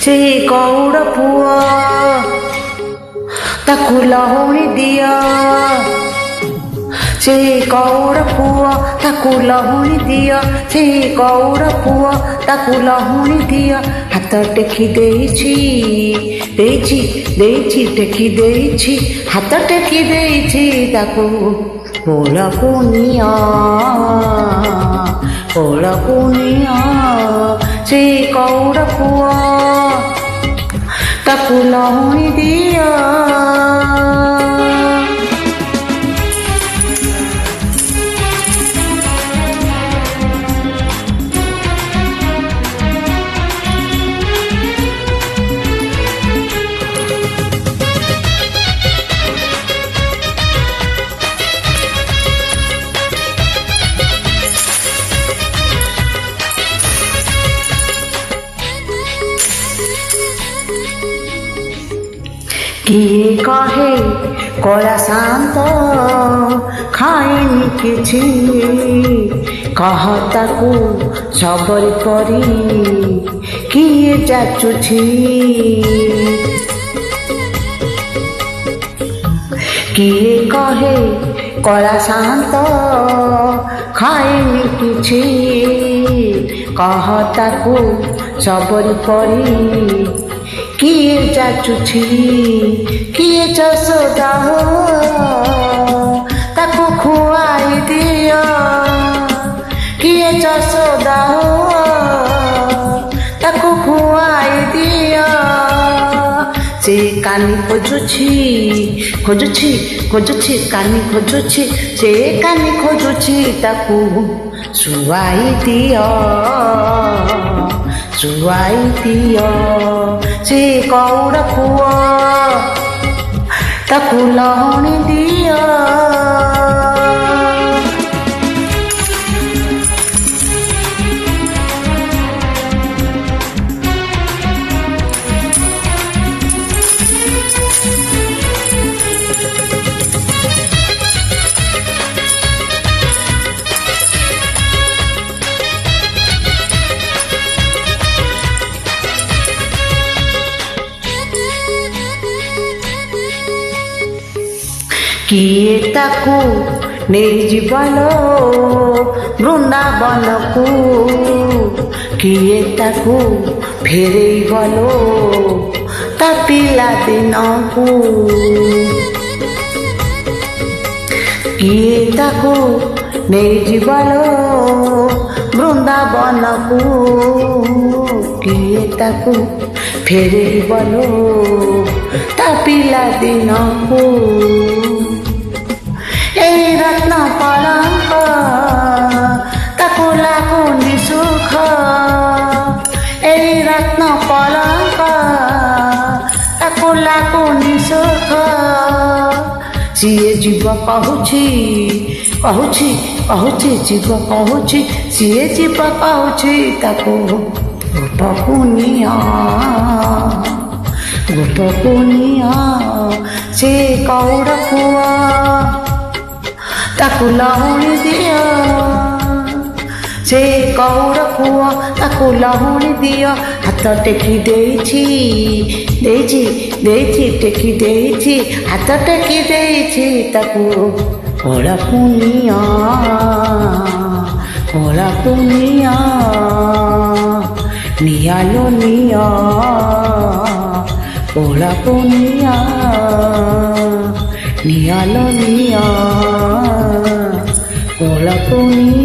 ସେ ଗଉଡ଼ ପୁଅ ତାକୁ ଲହୁଣୀ ଦିଅ, ସେ ଗଉଡ଼ ପୁଅ ତାକୁ ଲହୁଣୀ ଦିଅ, ସେ ଗଉଡ଼ ପୁଅ ତାକୁ ଲହୁଣୀ ଦିଅ। ହାତ ଟେକି ଦେଇଛି ଦେଇଛି ଦେଇଛି ଟେକି ଦେଇଛି, ହାତ ଟେକି ଦେଇଛି ତାକୁ କୋଳକୁ ନିଅ, କୋଳକୁ ନିଅ। ସେ ଗଉଡ଼ ପୁଅ ତାକୁ ଲହୁଣୀ ଦିଅ। କିଏ କହେ କଳା ଶାନ୍ତ ଖାଏନି କିଛି, କହ ତାକୁ ସବରି କରି କିଏ ଯାଚୁଛି। କିଏ କହେ କଳା ଶାନ୍ତ ଖାଏନି କିଛି, କହ ତାକୁ ସବରି କରି କିଏ ଯାଚୁଛି। କିଏ ଯଶୋଦା ହୋ ତାକୁ ଖୁଆଇ ଦିଅ, କିଏ ଯଶୋଦା ହୋ ତାକୁ ଖୁଆଇ ଦିଅ। ସେ କାନି ଖୋଜୁଛି ଖୋଜୁଛି ଖୋଜୁଛି କାନି ଖୋଜୁଛି, ସେ କାନି ଖୋଜୁଛି ତାକୁ ଶୁଆଇ ଦିଅ, ଶୁଆଇ ଦିଅ। ସେ ଗଉଡ଼ ପୁଅ ତାକୁ ଲହୁଣୀ ଦିଅ। କିଏ ତାକୁ ନେଇଯିବଲୋ ବୃନ୍ଦାବନକୁ, କିଏ ତାକୁ ଫେରେଇବଲୋ ତା ପିଲାଦିନକୁ। କିଏ ତାକୁ ନେଇଯିବଲୋ ବୃନ୍ଦାବନକୁ, କିଏ ତାକୁ ଫେରେଇବଲୋ ତା ପିଲାଦିନକୁ। এই রত্ন পলঙ্ক তাকু লাগুনি সুখ, এই রত্ন পলঙ্ক তাকু লাগুনি সুখ। ସିଏ ଯିବ କହୁଛି କହୁଛି କହୁଛି ଯିବ କହୁଛି, ସିଏ ଯିବ କହୁଛି ତାକୁ ଗୋପକୁ ନିଅ, ଗୋପକୁ ନିଅ। ସେ ଗଉଡ଼ ପୁଅ ତାକୁ ଲହୁଣୀ ଦିଅ, ସେ ଗଉଡ଼ ପୁଅ ତାକୁ ଲହୁଣୀ ଦିଅ। ହାତ ଟେକି ଦେଇଛି ଦେଇଛି ଦେଇଛି ଟେକି ଦେଇଛି, ହାତ ଟେକି ଦେଇଛି ତାକୁ କୋଳକୁ ନିଅ, କୋଳକୁ ନିଅ। ନିଆଲୋ ନିଅ, କୋଳକୁ ନିଅ, ନିଆଲୋ ନିଅ, କୋଳକୁ ନିଅ।